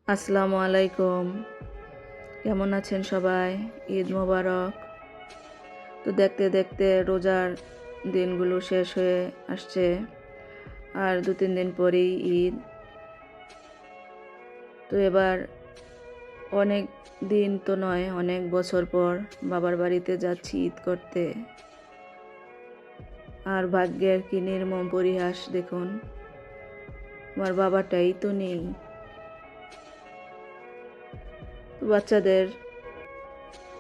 আসসালামু আলাইকুম। কেমন আছেন সবাই? ঈদ মোবারক। তো দেখতে দেখতে রোজার দিনগুলো শেষ হয়ে আসছে, আর 2-3 দিন পরেই ঈদ। তো এবার অনেক দিন তো নয়, অনেক বছর পর বাবার বাড়িতে যাচ্ছি ঈদ করতে। আর ভাগ্যের কি নির্মম পরিহাস দেখুন, আমার বাবাটাই তো নেই। তো বাচ্চাদের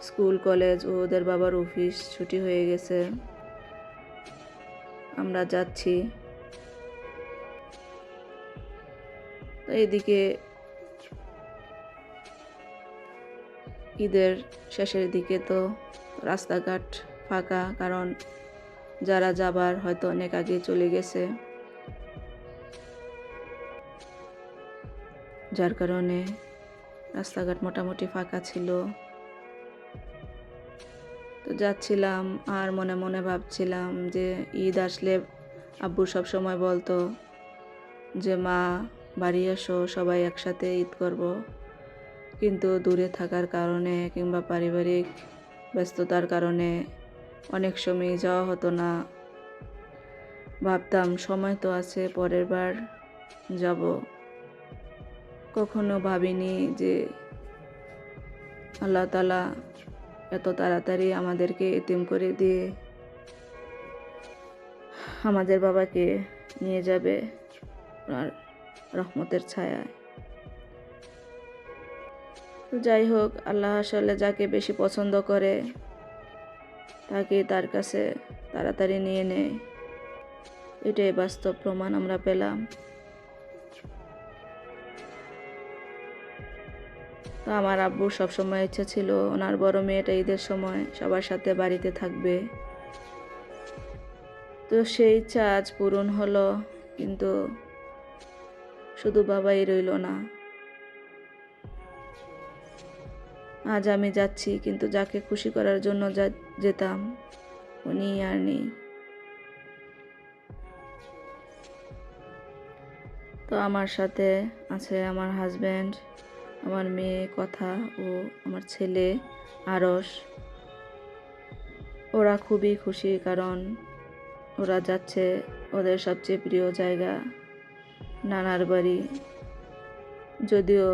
স্কুল কলেজ ও ওদের বাবার অফিস ছুটি হয়ে গেছে, আমরা যাচ্ছি। তো এদিকে ঈদের শেষের দিকে তো রাস্তাঘাট ফাঁকা, কারণ যারা যাবার হয়তো অনেক আগে চলে গেছে, যার কারণে রাস্তাঘাট মোটামুটি ফাঁকা ছিল। তো যাচ্ছিলাম আর মনে মনে ভাবছিলাম যে ঈদ আসলে আব্বু সব সময় বলতো যে মা বাড়ি এসো, সবাই একসাথে ঈদ করব। কিন্তু দূরে থাকার কারণে কিংবা পারিবারিক ব্যস্ততার কারণে অনেক সময় যাওয়া হতো না। ভাবতাম সময় তো আছে, পরের বার যাব। কখনো ভাবিনি যে আল্লাহ তাআলা এত তাড়াতাড়ি আমাদেরকে এতিম করে দিয়ে আমাদের বাবাকে নিয়ে যাবে আর রহমতের ছায়ায়। তো যাই হোক, আল্লাহ আসলে যাকে বেশি পছন্দ করে তাকে তার কাছে তাড়াতাড়ি নিয়ে নেয়, এটাই বাস্তব প্রমাণ আমরা পেলাম। তো আমার আব্বুর সবসময় ইচ্ছা ছিল ওনার বড় মেয়েটা ঈদের সময় সবার সাথে বাড়িতে থাকবে। তো সেই ইচ্ছা আজ পূরণ হলো, কিন্তু শুধু বাবাই রইল না। আজ আমি যাচ্ছি, কিন্তু যাকে খুশি করার জন্য যেতাম উনি আর নেই। তো আমার সাথে আছে আমার হাজব্যান্ড, আমার মেয়ে কথা ও আমার ছেলে আরশ। ওরা খুবই খুশি, কারণ ওরা যাচ্ছে ওদের সবচেয়ে প্রিয় জায়গা, নানার বাড়ি। যদিও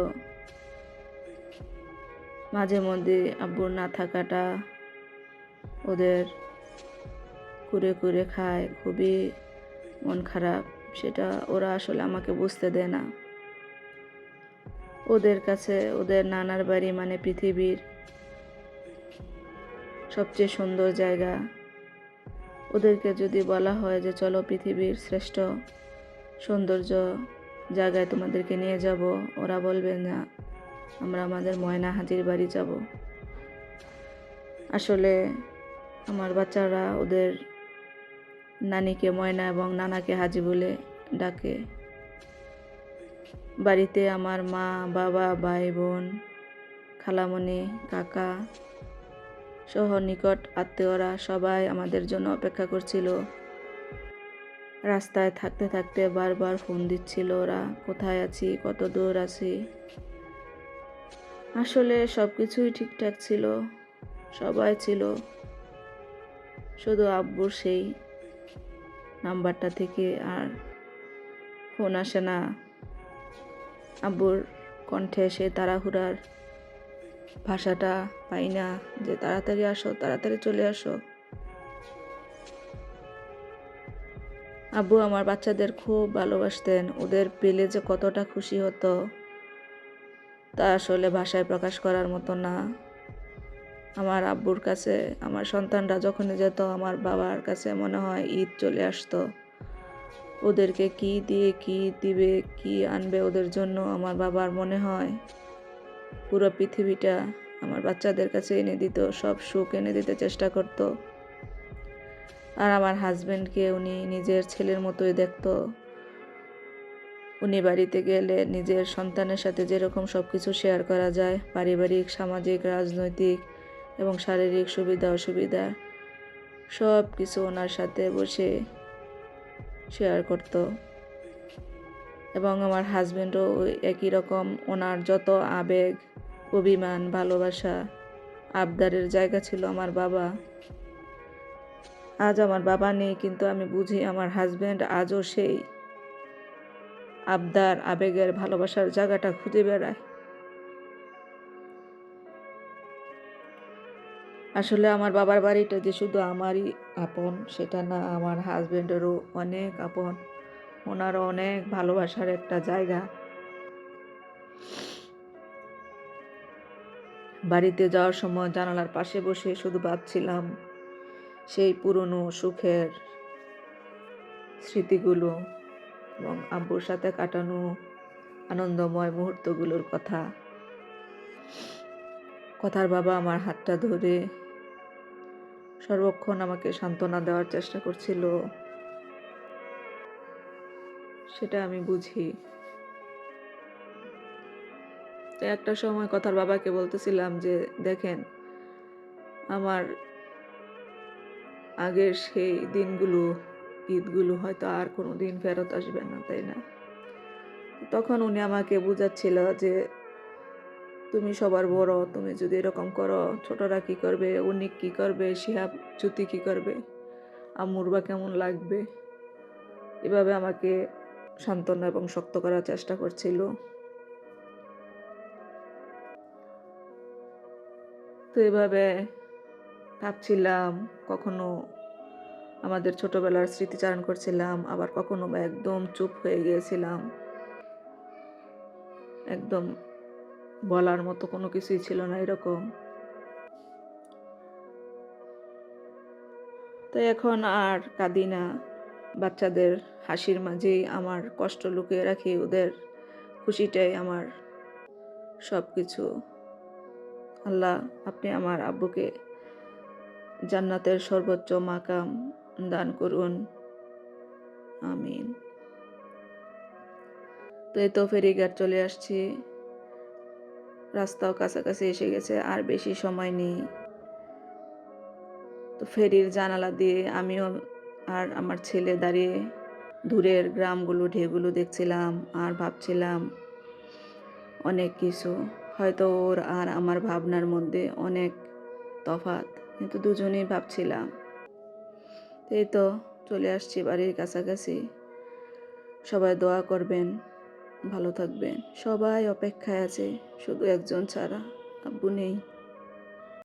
মাঝে মধ্যে আব্বুর না থাকাটা ওদের কুরে কুরে খায়, খুবই মন খারাপ। সেটা ওরা আসলে আমাকে বুঝতে দেয় না। ওদের কাছে ওদের নানার বাড়ি মানে পৃথিবীর সবচেয়ে সুন্দর জায়গা। ওদেরকে যদি বলা হয় যে চলো পৃথিবীর শ্রেষ্ঠ সৌন্দর্য জায়গায় তোমাদেরকে নিয়ে যাব, ওরা বলবে না, আমরা আমাদের ময়না হাজির বাড়ি যাব। আসলে আমার বাচ্চারা ওদের নানিকে ময়না এবং নানাকে হাজি বলে ডাকে। বাড়িতে আমার মা, বাবা, ভাই, বোন, খালামণি, কাকা সহ নিকট আত্মীয়রা সবাই আমাদের জন্য অপেক্ষা করছিল। রাস্তায় থাকতে থাকতে বারবার ফোন দিচ্ছিল ওরা, কোথায় আছি, কত দূর আছি। আসলে সব কিছুই ঠিকঠাক ছিল, সবাই ছিল, শুধু আব্বুর সেই নাম্বারটা থেকে আর ফোন আসে না। আব্বুর কণ্ঠে সেই তাড়াহুড়ার ভাষাটা পাই না যে তাড়াতাড়ি আসো, তাড়াতাড়ি চলে আসো। আব্বু আমার বাচ্চাদের খুব ভালোবাসতেন, ওদের পেলে যে কতটা খুশি হতো তা আসলে ভাষায় প্রকাশ করার মতো না। আমার আব্বুর কাছে আমার সন্তানরা যখনই যেত, আমার বাবার কাছে মনে হয় ঈদ চলে আসতো। ওদেরকে কি দিয়ে কি দিবে, কি আনবে ওদের জন্য, আমার বাবার মনে হয় পুরো পৃথিবীটা আমার বাচ্চাদের কাছে এনে দিত, সব সুখ এনে দিতে চেষ্টা করত। আর আমার হাজব্যান্ডকে উনি নিজের ছেলের মতোই দেখত। উনি বাড়িতে গেলে নিজের সন্তানের সাথে যেরকম সব কিছু শেয়ার করা যায়, পারিবারিক, সামাজিক, রাজনৈতিক এবং শারীরিক সুবিধা অসুবিধা সব কিছু ওনার সাথে বসে শেয়ার করত। এবং আমার হাজব্যান্ডও একই রকম, ওনার যত আবেগ, অভিমান, ভালোবাসা, আবদারের জায়গা ছিল আমার বাবা। আজ আমার বাবা নেই, কিন্তু আমি বুঝি আমার হাজব্যান্ড আজও সেই আবদার, আবেগের, ভালোবাসার জায়গাটা খুঁজে বেড়ায়। আসলে আমার বাবার বাড়িটা যে শুধু আমারই আপন সেটা না, আমার হাজব্যান্ডেরও অনেক আপন, ওনারও অনেক ভালোবাসার একটা জায়গা। বাড়িতে যাওয়ার সময় জানালার পাশে বসে শুধু ভাবছিলাম সেই পুরনো সুখের স্মৃতিগুলো এবং আব্বুর সাথে কাটানো আনন্দময় মুহূর্তগুলোর কথা। কথার বাবা আমার হাতটা ধরে সর্বক্ষণ আমাকে সান্ত্বনা দেওয়ার চেষ্টা করছিল, সেটা আমি বুঝি। তো একটা সময় কথার বাবাকে বলতেছিলাম যে, দেখেন, আমার আগের সেই দিনগুলো, ঈদগুলো হয়তো আর কোনো দিন ফেরত আসবে না, তাই না? তখন উনি আমাকে বুঝাচ্ছিল যে, তুমি সবার বড়, তুমি যদি এরকম করো, ছোটরা কি করবে, অনিক কি করবে, শিহাব জ্যোতি কি করবে, আম্মুর বা কেমন লাগবে। এভাবে আমাকে সান্ত্বনা এবং শক্ত করার চেষ্টা করছিল। তো এভাবে ভাবছিলাম, কখনো আমাদের ছোটবেলার স্মৃতিচারণ করছিলাম, আবার কখনো বা একদম চুপ হয়ে গিয়েছিলাম। একদম বলার মতো কোনো কিছুই ছিল না এরকম। তো এখন আর কাঁদি না, বাচ্চাদের হাসির মাঝেই আমার কষ্ট লুকিয়ে রাখি, ওদের খুশিটাই আমার সব কিছু। আল্লাহ, আপনি আমার আব্বুকে জান্নাতের সর্বোচ্চ মাকাম দান করুন, আমিন। তো এই তো ফেরিঘাট চলে আসছি, রাস্তাও কাছাকাছি এসে গেছে, আর বেশি সময় নেই। তো ফেরির জানালা দিয়ে আমিও আর আমার ছেলে দাঁড়িয়ে দূরের গ্রামগুলো, ঢেউগুলো দেখছিলাম আর ভাবছিলাম অনেক কিছু। হয়তো ওর আর আমার ভাবনার মধ্যে অনেক তফাৎ, কিন্তু দুজনেই ভাবছিলাম। এই তো চলে আসছি বাড়ির কাছাকাছি। সবাই দোয়া করবেন, ভালো থাকবেন। সবাই অপেক্ষায় আছে, শুধু একজন ছাড়া, আব্বু নেই।